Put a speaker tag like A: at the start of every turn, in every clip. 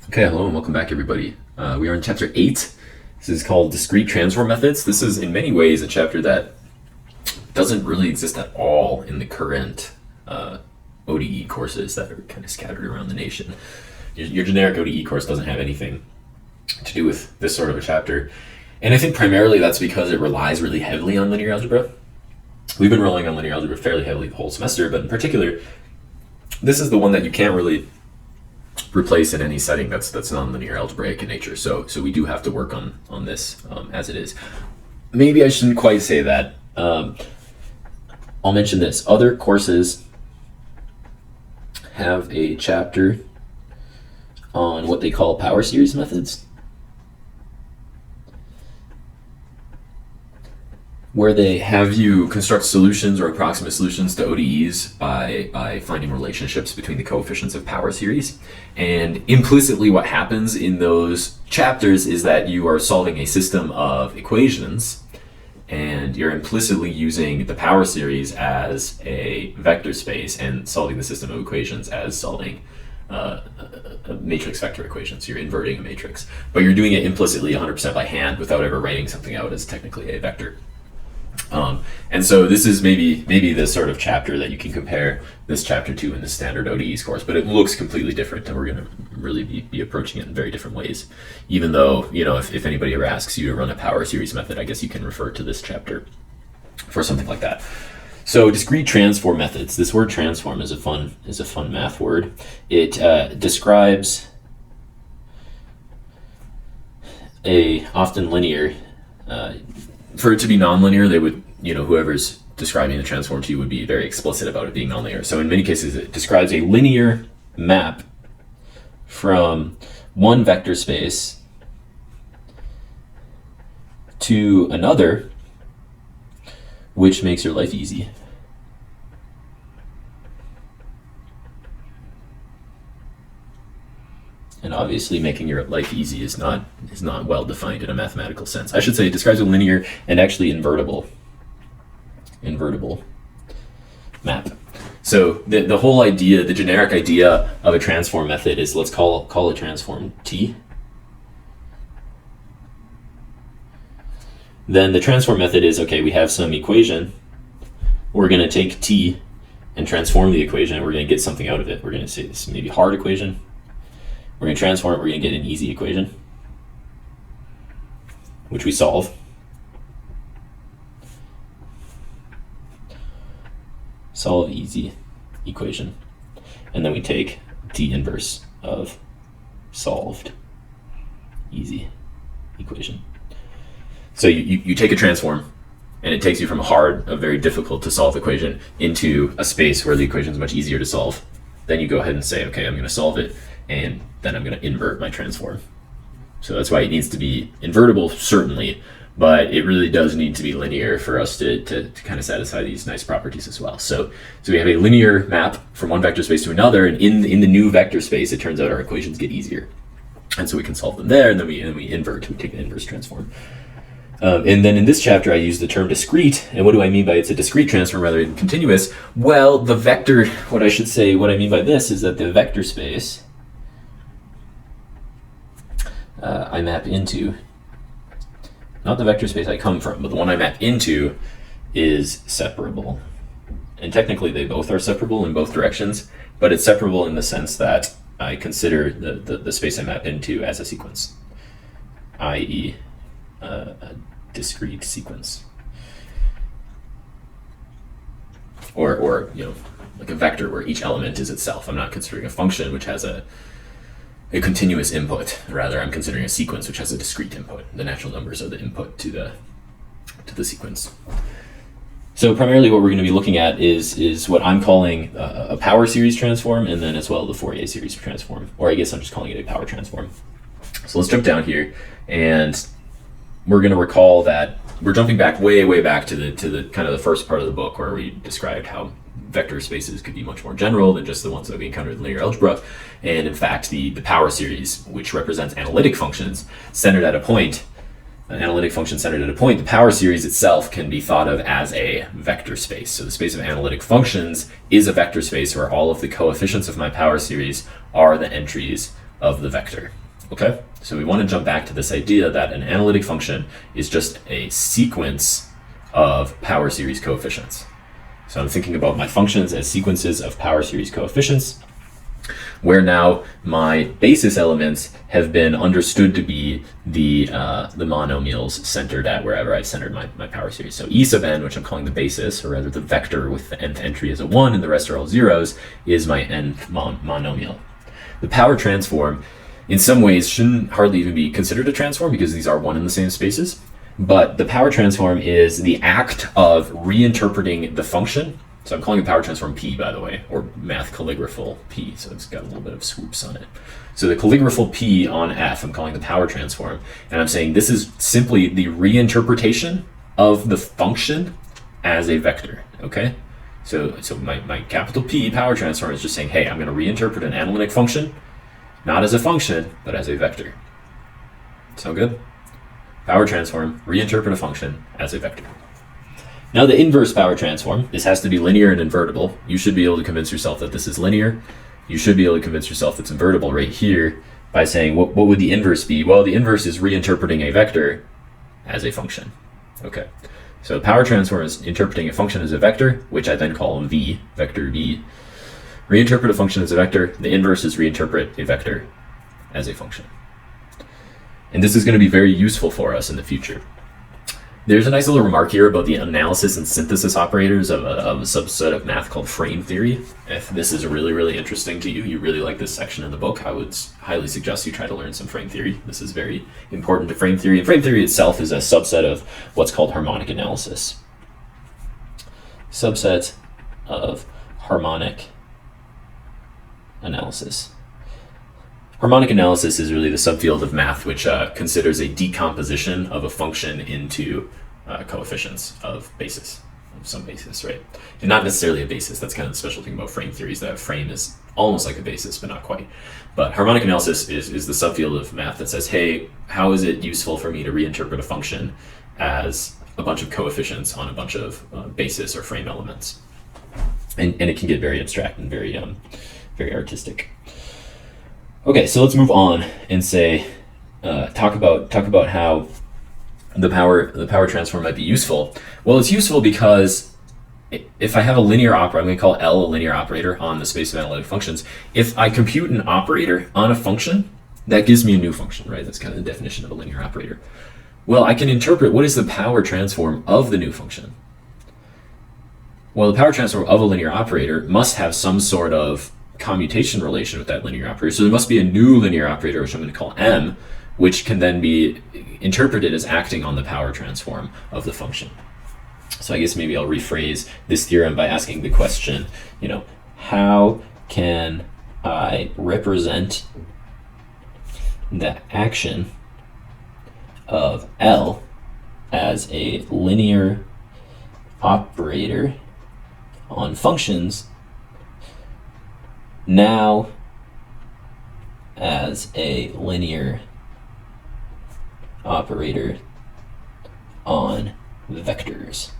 A: Okay, hello and welcome back, everybody. We are in chapter 8. This is called discrete transform methods. This is in many ways a chapter that doesn't really exist at all in the current ODE courses that are kind of scattered around the nation. Your generic ODE course doesn't have anything to do with this sort of a chapter. And I think primarily that's because it relies really heavily on linear algebra. We've been relying on linear algebra fairly heavily the whole semester, but in particular, this is the one that you can't really replace in any setting that's non-linear algebraic in nature. So we do have to work on this as it is. Maybe I shouldn't quite say that. I'll mention this. Other courses have a chapter on what they call power series methods, where they have you construct solutions or approximate solutions to ODEs by finding relationships between the coefficients of power series. And implicitly what happens in those chapters is that you are solving a system of equations, and you're implicitly using the power series as a vector space and solving the system of equations as solving a matrix vector equation. So you're inverting a matrix, but you're doing it implicitly 100% by hand without ever writing something out as technically a vector. And so this is maybe the sort of chapter that you can compare this chapter to in the standard ODEs course, but it looks completely different, and we're going to really be approaching it in very different ways. Even though, if anybody ever asks you to run a power series method, I guess you can refer to this chapter for something like that. So discrete transform methods. This word transform is a fun math word. It describes a often linear. For it to be nonlinear, they would, whoever's describing the transform to you would be very explicit about it being nonlinear. So in many cases, it describes a linear map from one vector space to another, which makes your life easy. And obviously making your life easy is not well defined in a mathematical sense. I should say it describes a linear and actually invertible map. So the whole idea, the generic idea of a transform method is, let's call a transform T. Then the transform method is, okay, we have some equation. We're going to take T and transform the equation, and we're going to get something out of it. We're going to say this maybe hard equation. We're going to transform it, we're going to get an easy equation, which we solve. Solve easy equation. And then we take D inverse of solved easy equation. So you take a transform, and it takes you from a very difficult to solve equation into a space where the equation is much easier to solve. Then you go ahead and say, okay, I'm going to solve it, and then I'm going to invert my transform. So that's why it needs to be invertible, certainly, but it really does need to be linear for us to kind of satisfy these nice properties as well. So we have a linear map from one vector space to another, and in the new vector space, it turns out our equations get easier. And so we can solve them there, and then we invert, we take the inverse transform. And then in this chapter, I use the term discrete. And what do I mean by it's a discrete transform rather than continuous? Well, what I mean by this is that the vector space I map into, not the vector space I come from, but the one I map into is separable. And technically they both are separable in both directions, but it's separable in the sense that I consider the space I map into as a sequence, i.e. A discrete sequence. Or like a vector where each element is itself. I'm not considering a function which has a continuous input. Rather, I'm considering a sequence which has a discrete input. The natural numbers are the input to the sequence. So primarily what we're going to be looking at is what I'm calling a power series transform, and then as well the Fourier series transform. Or I guess I'm just calling it a power transform. So let's jump down here, and we're going to recall that we're jumping back way back to the kind of the first part of the book where we described how vector spaces could be much more general than just the ones that we encountered in linear algebra. And in fact, the power series, which represents analytic functions centered at a point, the power series itself can be thought of as a vector space. So the space of analytic functions is a vector space where all of the coefficients of my power series are the entries of the vector. Okay, so we want to jump back to this idea that an analytic function is just a sequence of power series coefficients. So I'm thinking about my functions as sequences of power series coefficients, where now my basis elements have been understood to be the monomials centered at wherever I've centered my power series. So E sub n, which I'm calling the basis, or rather the vector with the nth entry as a 1 and the rest are all zeros, is my nth monomial. The power transform, in some ways, shouldn't hardly even be considered a transform because these are one in the same spaces. But the power transform is the act of reinterpreting the function. So I'm calling the power transform P, by the way, or math calligraphal P, so it's got a little bit of swoops on it. So the calligraphal P on F, I'm calling the power transform, and I'm saying this is simply the reinterpretation of the function as a vector, okay? So my capital P power transform is just saying, hey, I'm going to reinterpret an analytic function, not as a function, but as a vector. Sound good? Power transform, reinterpret a function as a vector. Now the inverse power transform, this has to be linear and invertible. You should be able to convince yourself that this is linear. You should be able to convince yourself it's invertible right here by saying, what would the inverse be? Well, the inverse is reinterpreting a vector as a function. Okay, so power transform is interpreting a function as a vector, which I then call V, vector V. Reinterpret a function as a vector. The inverse is reinterpret a vector as a function. And this is going to be very useful for us in the future. There's a nice little remark here about the analysis and synthesis operators of a subset of math called frame theory. If this is really, really interesting to you, you really like this section in the book, I would highly suggest you try to learn some frame theory. This is very important to frame theory. And frame theory itself is a subset of what's called harmonic analysis. Subset of harmonic analysis. Harmonic analysis is really the subfield of math which considers a decomposition of a function into coefficients of basis, of some basis, right? And not necessarily a basis. That's kind of the special thing about frame theories, that frame is almost like a basis, but not quite. But harmonic analysis is the subfield of math that says, hey, how is it useful for me to reinterpret a function as a bunch of coefficients on a bunch of basis or frame elements? And it can get very abstract and very artistic. Okay, so let's move on and say, talk about how the power transform might be useful. Well, it's useful because if I have a linear operator, I'm going to call L a linear operator on the space of analytic functions. If I compute an operator on a function, that gives me a new function, right? That's kind of the definition of a linear operator. Well, I can interpret what is the power transform of the new function. Well, the power transform of a linear operator must have some sort of commutation relation with that linear operator. So there must be a new linear operator, which I'm going to call M, which can then be interpreted as acting on the power transform of the function. So I guess maybe I'll rephrase this theorem by asking the question, how can I represent the action of L as a linear operator on functions now as a linear operator on vectors.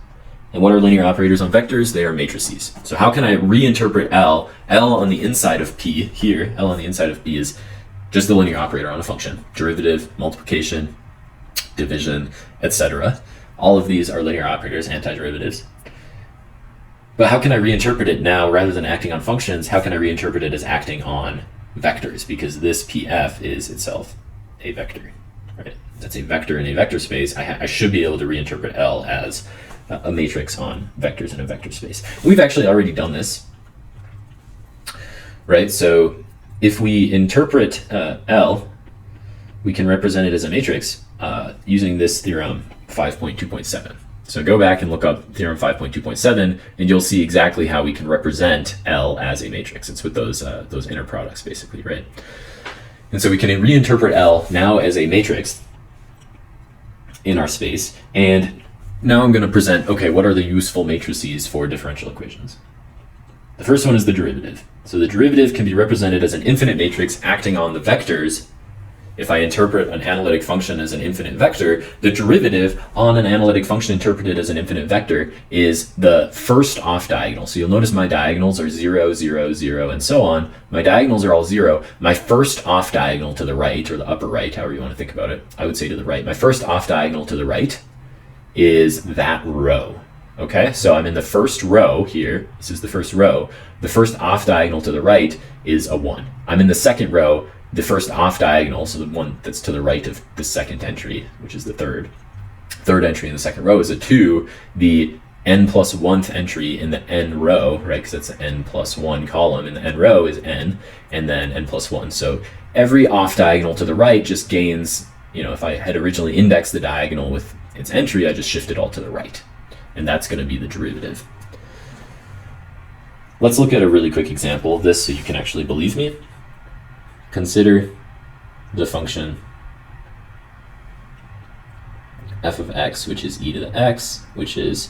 A: And what are linear operators on vectors? They are matrices. So how can I reinterpret L? L on the inside of P here, L on the inside of P is just the linear operator on a function. Derivative, multiplication, division, etc. All of these are linear operators, antiderivatives. But how can I reinterpret it now, rather than acting on functions, how can I reinterpret it as acting on vectors? Because this PF is itself a vector, right? That's a vector in a vector space. I should be able to reinterpret L as a matrix on vectors in a vector space. We've actually already done this, right? So if we interpret L, we can represent it as a matrix using this theorem 5.2.7. So go back and look up theorem 5.2.7, and you'll see exactly how we can represent L as a matrix. It's with those inner products, basically, right? And so we can reinterpret L now as a matrix in our space. And now I'm going to present, okay, what are the useful matrices for differential equations? The first one is the derivative. So the derivative can be represented as an infinite matrix acting on the vectors if I interpret an analytic function as an infinite vector, the derivative on an analytic function interpreted as an infinite vector is the first off diagonal. So you'll notice my diagonals are 0, 0, 0, and so on. My diagonals are all 0. My first off diagonal to the right, or the upper right, however you want to think about it, I would say to the right. My first off diagonal to the right is that row. Okay, so I'm in the first row here. This is the first row. The first off diagonal to the right is a 1. I'm in the second row. The first off diagonal, so the one that's to the right of the second entry, which is the third entry in the second row, is a 2. The n plus 1th entry in the n row, right, because that's the n plus 1 column, in the n row is n, and then n plus 1. So every off diagonal to the right just gains, if I had originally indexed the diagonal with its entry, I just shifted all to the right. And that's going to be the derivative. Let's look at a really quick example of this so you can actually believe me. Consider the function f of x, which is e to the x, which is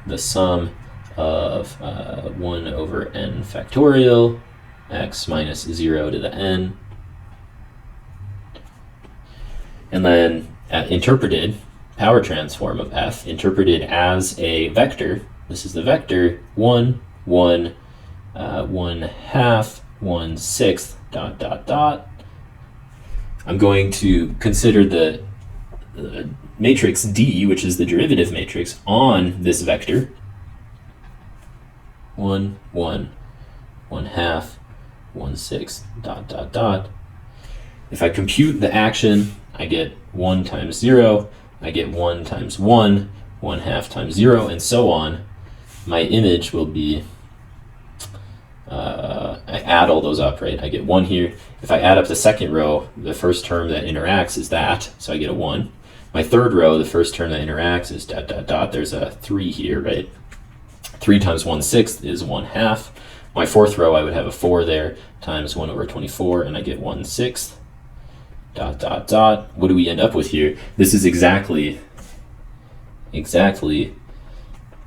A: the sum of 1 over n factorial, x minus 0 to the n. And then interpreted, power transform of f, interpreted as a vector. This is the vector 1, 1, 1 half, 1 sixth, dot, dot, dot. I'm going to consider the matrix D, which is the derivative matrix, on this vector. 1, 1, 1 half, 1 sixth, dot, dot, dot. If I compute the action, I get 1 times 0. I get 1 times 1, 1 half times 0, and so on. My image will be, I add all those up, right? I get 1 here. If I add up the second row, the first term that interacts is that, so I get a 1. My third row, the first term that interacts is dot, dot, dot. There's a 3 here, right? 3 times 1 sixth is 1 half. My fourth row, I would have a 4 there, times 1 over 24, and I get 1 sixth. Dot, dot, dot. What do we end up with here? This is exactly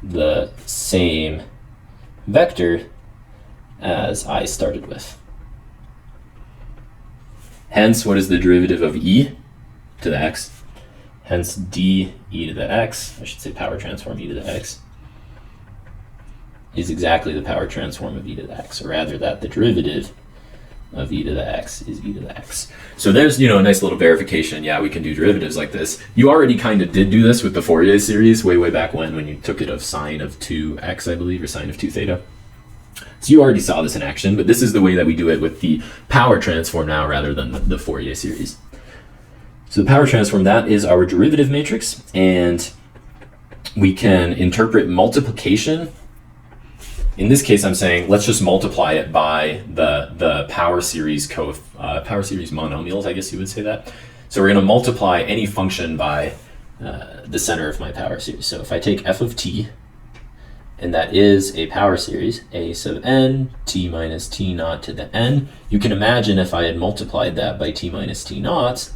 A: the same vector as I started with. Hence, what is the derivative of e to the x? Hence, d e to the x, I should say power transform e to the x, is exactly the power transform of e to the x, or rather that the derivative of e to the x is e to the x. So there's, a nice little verification. Yeah, we can do derivatives like this. You already kind of did do this with the Fourier series way back when you took it of sine of 2x, I believe, or sine of 2 theta. So you already saw this in action, but this is the way that we do it with the power transform now rather than the Fourier series. So the power transform, that is our derivative matrix, and we can interpret multiplication. In this case, I'm saying let's just multiply it by the power series monomials, I guess you would say that. So we're going to multiply any function by the center of my power series. So if I take f of t, and that is a power series, a sub n, t minus t naught to the n, you can imagine if I had multiplied that by t minus t naught,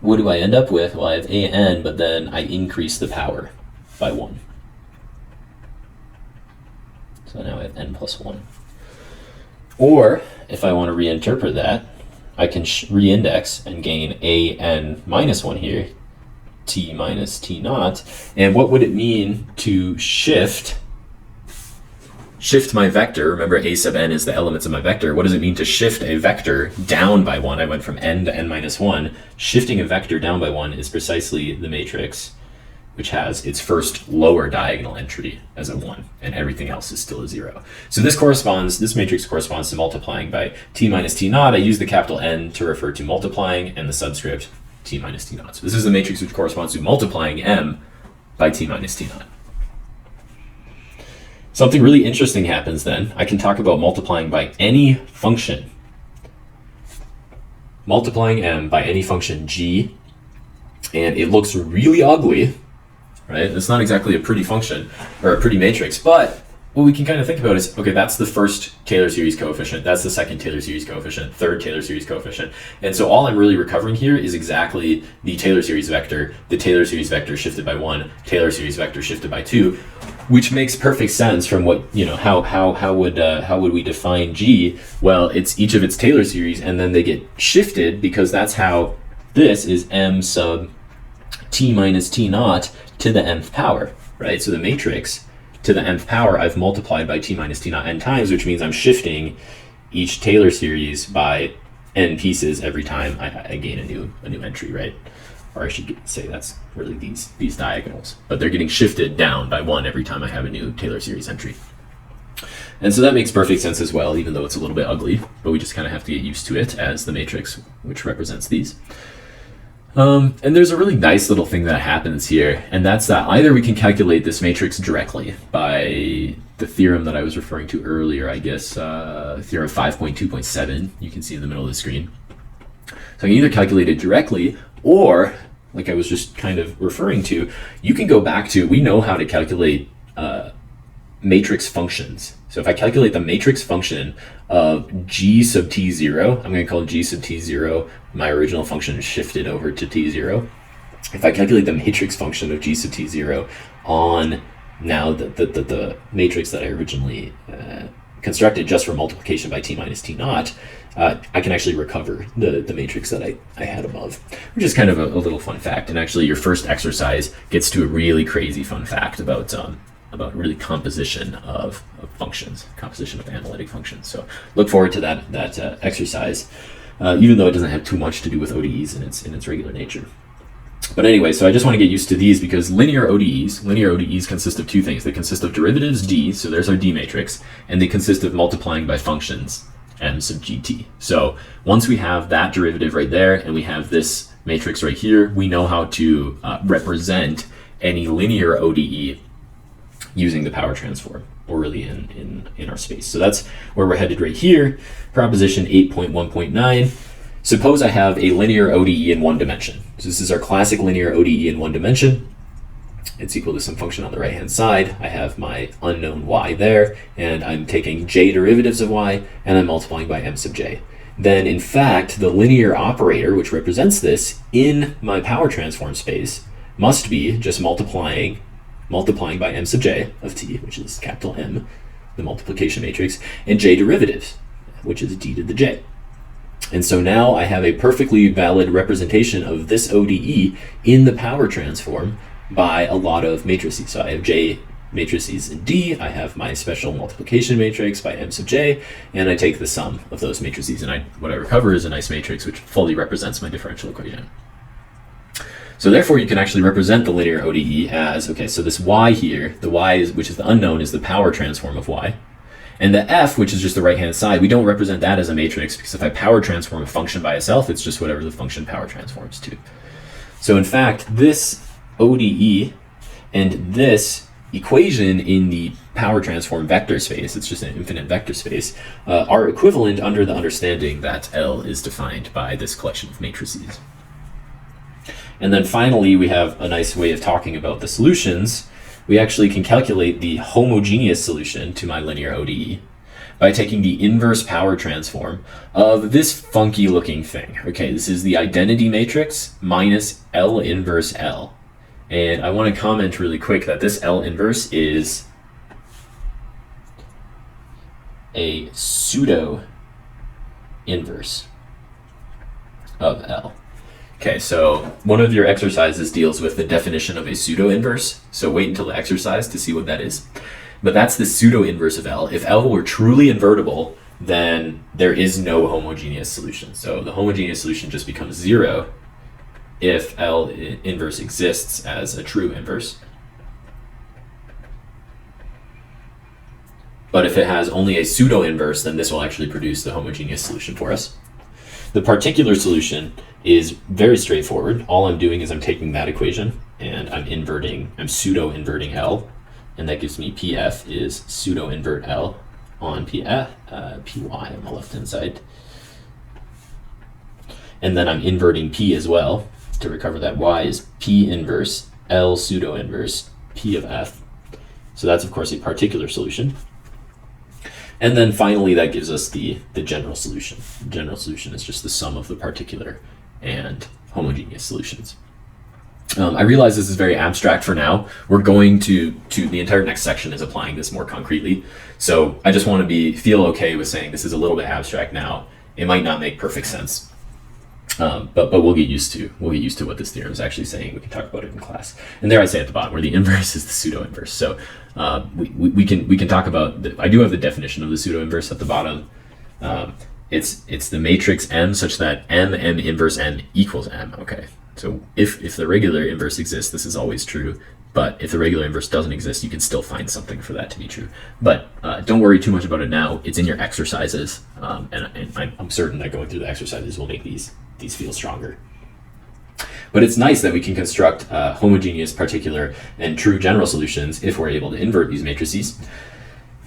A: what do I end up with? Well, I have a n, but then I increase the power by 1. So now I have n plus 1. Or, if I want to reinterpret that, I can reindex and gain a n minus 1 here, t minus t naught. And what would it mean to shift my vector? Remember, a sub n is the elements of my vector. What does it mean to shift a vector down by 1? I went from n to n minus 1. Shifting a vector down by 1 is precisely the matrix which has its first lower diagonal entry as a 1, and everything else is still a 0. So this matrix corresponds to multiplying by t minus t naught. I use the capital N to refer to multiplying, and the subscript t minus t naught. So this is the matrix which corresponds to multiplying m by t minus t naught. Something really interesting happens then. I can talk about multiplying by any function. Multiplying m by any function g, and it looks really ugly, right? It's not exactly a pretty function or a pretty matrix, but what we can kind of think about is, okay, that's the first Taylor series coefficient, that's the second Taylor series coefficient, third Taylor series coefficient. And so all I'm really recovering here is exactly the Taylor series vector shifted by 1, Taylor series vector shifted by 2. which makes perfect sense from what, how would we define G? Well, it's each of its Taylor series, and then they get shifted because that's how this is m sub t minus t naught to the nth power, right? So the matrix to the nth power I've multiplied by t minus t naught n times, which means I'm shifting each Taylor series by n pieces every time I gain a new entry, right? Or I should say that's really these diagonals, but they're getting shifted down by one every time I have a new Taylor series entry. And so that makes perfect sense as well, even though it's a little bit ugly, but we just kind of have to get used to it as the matrix, which represents these. And there's a really nice little thing that happens here, and that's that either we can calculate this matrix directly by the theorem that I was referring to earlier, I guess, theorem 5.2.7, you can see in the middle of the screen. So I can either calculate it directly, or, like I was just kind of referring to, you can go back to, we know how to calculate matrix functions. So if I calculate the matrix function of g sub t0, I'm going to call g sub t0, my original function is shifted over to t0. If I calculate the matrix function of g sub t0 on now the matrix that I originally constructed just for multiplication by t minus t naught, I can actually recover the matrix that I had above, which is kind of a little fun fact. And actually your first exercise gets to a really crazy fun fact about really composition of functions, composition of analytic functions. So look forward to that exercise, even though it doesn't have too much to do with ODEs in its regular nature. But anyway, so I just want to get used to these because linear ODEs consist of two things. They consist of derivatives d, so there's our D matrix, and they consist of multiplying by functions m sub gt. So once we have that derivative right there, and we have this matrix right here, we know how to represent any linear ODE using the power transform, or really in our space. So that's where we're headed right here. Proposition 8.1.9. Suppose I have a linear ODE in one dimension. So this is our classic linear ODE in one dimension. It's equal to some function on the right hand side. I have my unknown y there, and I'm taking j derivatives of y, and I'm multiplying by m sub j. Then in fact, the linear operator, which represents this in my power transform space, must be just multiplying by m sub j of t, which is capital M, the multiplication matrix, and j derivatives, which is d to the j. And so now I have a perfectly valid representation of this ODE in the power transform by a lot of matrices. So I have j matrices in D, I have my special multiplication matrix by m sub j, and I take the sum of those matrices, and what I recover is a nice matrix which fully represents my differential equation. So therefore you can actually represent the linear ODE as, okay, so this y here, the y which is the unknown, is the power transform of y. And the f, which is just the right-hand side, we don't represent that as a matrix because if I power transform a function by itself, it's just whatever the function power transforms to. So in fact, this ODE and this equation in the power transform vector space, it's just an infinite vector space, are equivalent under the understanding that L is defined by this collection of matrices. And then finally, we have a nice way of talking about the solutions. We actually can calculate the homogeneous solution to my linear ODE by taking the inverse power transform of this funky looking thing. Okay, this is the identity matrix minus L inverse L. And I want to comment really quick that this L inverse is a pseudo inverse of L. Okay, so one of your exercises deals with the definition of a pseudo-inverse, so wait until the exercise to see what that is. But that's the pseudo-inverse of L. If L were truly invertible, then there is no homogeneous solution. So the homogeneous solution just becomes 0 if L inverse exists as a true inverse. But if it has only a pseudo-inverse, then this will actually produce the homogeneous solution for us. The particular solution is very straightforward. All I'm doing is I'm taking that equation and I'm pseudo-inverting L, and that gives me PF is pseudo-invert L on PY on the left-hand side. And then I'm inverting P as well to recover that Y is P inverse L pseudo-inverse P of F. So that's of course a particular solution. And then finally, that gives us the general solution. The general solution is just the sum of the particular and homogeneous solutions. I realize this is very abstract for now. We're going to the entire next section is applying this more concretely. So I just want to feel okay with saying this is a little bit abstract now. It might not make perfect sense, but we'll get used to what this theorem is actually saying. We can talk about it in class. And there I say at the bottom where the inverse is the pseudo inverse. So we can talk about. I do have the definition of the pseudo inverse at the bottom. It's the matrix M such that M inverse M equals M. Okay. So if the regular inverse exists, this is always true. But if the regular inverse doesn't exist, you can still find something for that to be true. But don't worry too much about it now. It's in your exercises, and I'm certain that going through the exercises will make these feel stronger. But it's nice that we can construct homogeneous, particular, and true general solutions if we're able to invert these matrices.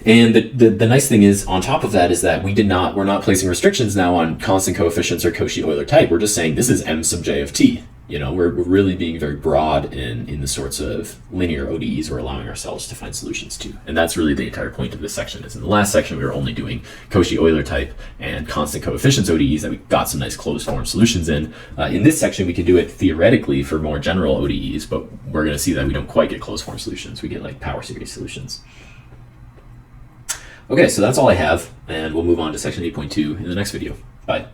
A: And the nice thing is, on top of that, is that we're not placing restrictions now on constant coefficients or Cauchy-Euler type. We're just saying this is M sub j of t. You know, we're really being very broad in the sorts of linear ODEs we're allowing ourselves to find solutions to. And that's really the entire point of this section. Is in the last section, we were only doing Cauchy-Euler type and constant coefficients ODEs that we got some nice closed form solutions in. In this section, we can do it theoretically for more general ODEs, but we're going to see that we don't quite get closed form solutions. We get like power series solutions. Okay, so that's all I have, and we'll move on to section 8.2 in the next video. Bye.